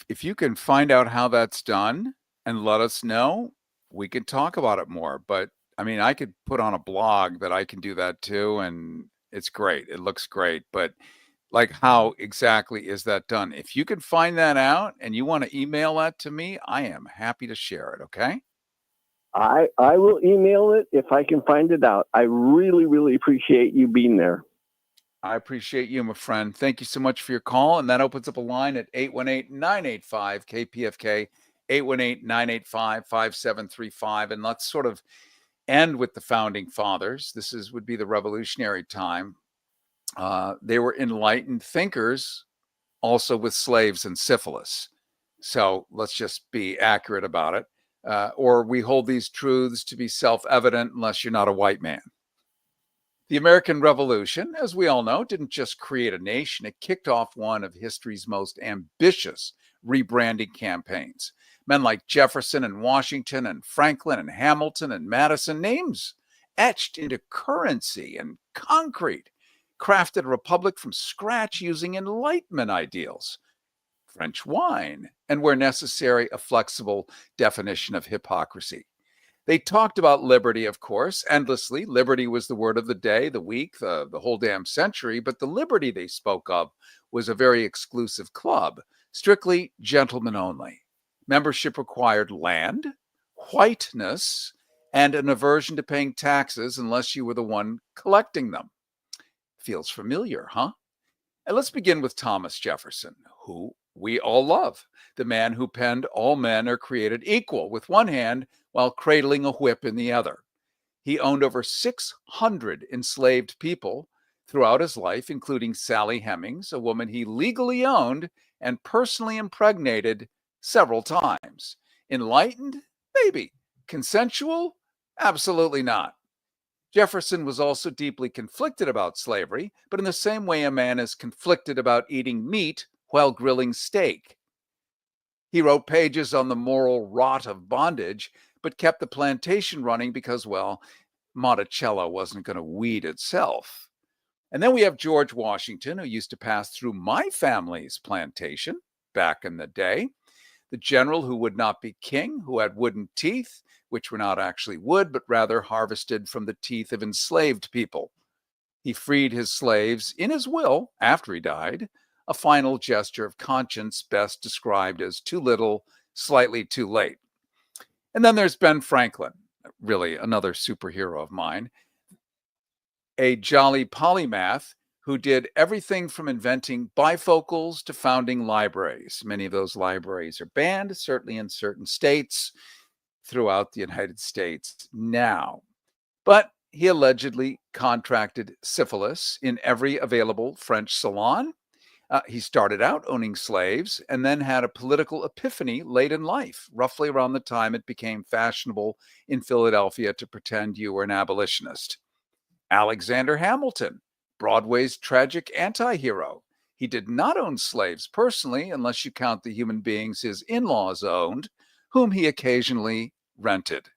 if you can find out how that's done and let us know, we could talk about it more. But I mean, I could put on a blog that I can do that too, and it's great. It looks great, but like, how exactly is that done? If you can find that out and you want to email that to me, I am happy to share it. Okay. I will email it if I can find it out. I really, really appreciate you being there. I appreciate you, my friend. Thank you so much for your call. And that opens up a line at 818-985-KPFK, 818-985-5735. And let's sort of end with the founding fathers. This would be the revolutionary time. They were enlightened thinkers, also with slaves and syphilis. So let's just be accurate about it. Or we hold these truths to be self-evident unless you're not a white man. The American Revolution, as we all know, didn't just create a nation. It kicked off one of history's most ambitious rebranding campaigns. Men like Jefferson and Washington and Franklin and Hamilton and Madison, names etched into currency and concrete, crafted a republic from scratch using Enlightenment ideals. French wine, and where necessary, a flexible definition of hypocrisy. They talked about liberty, of course, endlessly. Liberty was the word of the day, the week, the whole damn century. But the liberty they spoke of was a very exclusive club, strictly gentlemen only. Membership required land, whiteness, and an aversion to paying taxes unless you were the one collecting them. Feels familiar, huh? And let's begin with Thomas Jefferson, who we all love, the man who penned "All men are created equal" with one hand while cradling a whip in the other. He owned over 600 enslaved people throughout his life, including Sally Hemings, a woman he legally owned and personally impregnated several times. Enlightened Maybe. Consensual? Absolutely not. Jefferson was also deeply conflicted about slavery, but in the same way a man is conflicted about eating meat while grilling steak. He wrote pages on the moral rot of bondage, but kept the plantation running because, well, Monticello wasn't going to weed itself. And then we have George Washington, who used to pass through my family's plantation back in the day. The general who would not be king, who had wooden teeth, which were not actually wood, but rather harvested from the teeth of enslaved people. He freed his slaves in his will after he died, a final gesture of conscience best described as too little, slightly too late. And then there's Ben Franklin, really another superhero of mine, a jolly polymath who did everything from inventing bifocals to founding libraries. Many of those libraries are banned, certainly in certain states throughout the United States now. But he allegedly contracted syphilis in every available French salon. He started out owning slaves and then had a political epiphany late in life, roughly around the time it became fashionable in Philadelphia to pretend you were an abolitionist. Alexander Hamilton, Broadway's tragic anti-hero. He did not own slaves personally, unless you count the human beings his in-laws owned, whom he occasionally rented.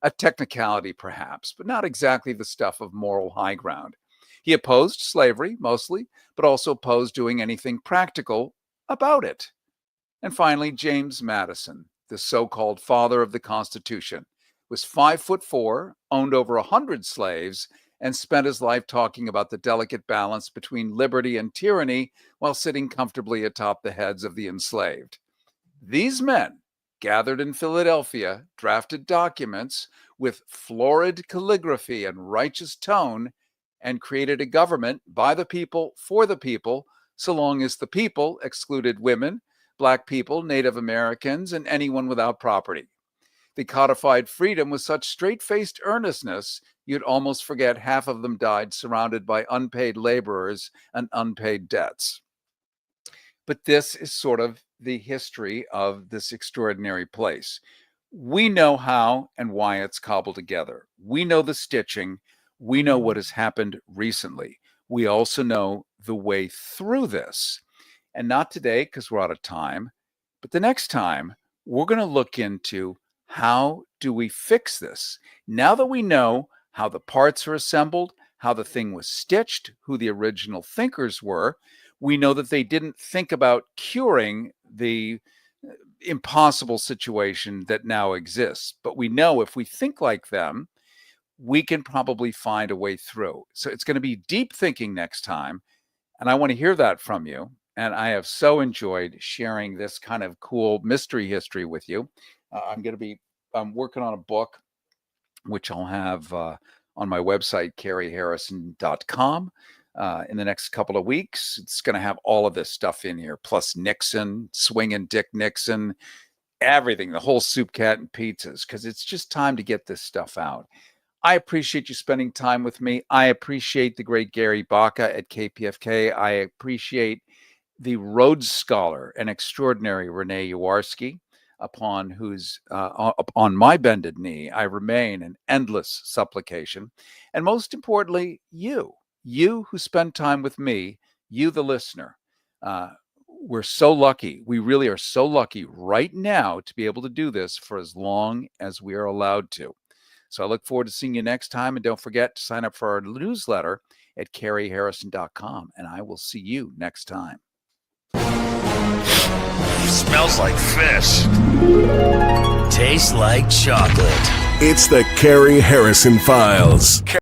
A technicality, perhaps, but not exactly the stuff of moral high ground. He opposed slavery, mostly, but also opposed doing anything practical about it. And finally, James Madison, the so-called father of the Constitution, was 5'4", owned over 100 slaves, and spent his life talking about the delicate balance between liberty and tyranny while sitting comfortably atop the heads of the enslaved. These men, gathered in Philadelphia, drafted documents with florid calligraphy and righteous tone, and created a government by the people, for the people, so long as the people excluded women, Black people, Native Americans, and anyone without property. They codified freedom with such straight-faced earnestness, you'd almost forget half of them died surrounded by unpaid laborers and unpaid debts. But this is sort of the history of this extraordinary place. We know how and why it's cobbled together. We know the stitching. We know what has happened recently. We also know the way through this. And not today, because we're out of time, but the next time, we're going to look into how do we fix this? Now that we know how the parts are assembled, how the thing was stitched, who the original thinkers were, we know that they didn't think about curing the impossible situation that now exists. But we know if we think like them, we can probably find a way through. So it's going to be deep thinking next time. And I want to hear that from you. And I have so enjoyed sharing this kind of cool mystery history with you. I'm working on a book, which I'll have on my website, carrieharrison.com. In the next couple of weeks. It's going to have all of this stuff in here, plus Nixon, swinging Dick Nixon, everything, the whole soup, cat, and pizzas, because it's just time to get this stuff out. I appreciate you spending time with me. I appreciate the great Gary Baca at KPFK. I appreciate the Rhodes Scholar and extraordinary Renee Yawarski, upon my bended knee I remain in endless supplication. And most importantly, you who spend time with me, you the listener. We're so lucky. We really are so lucky right now to be able to do this for as long as we are allowed to. So I look forward to seeing you next time. And don't forget to sign up for our newsletter at carrieharrison.com. And I will see you next time. Smells like fish. Tastes like chocolate. It's the Carrie Harrison Files.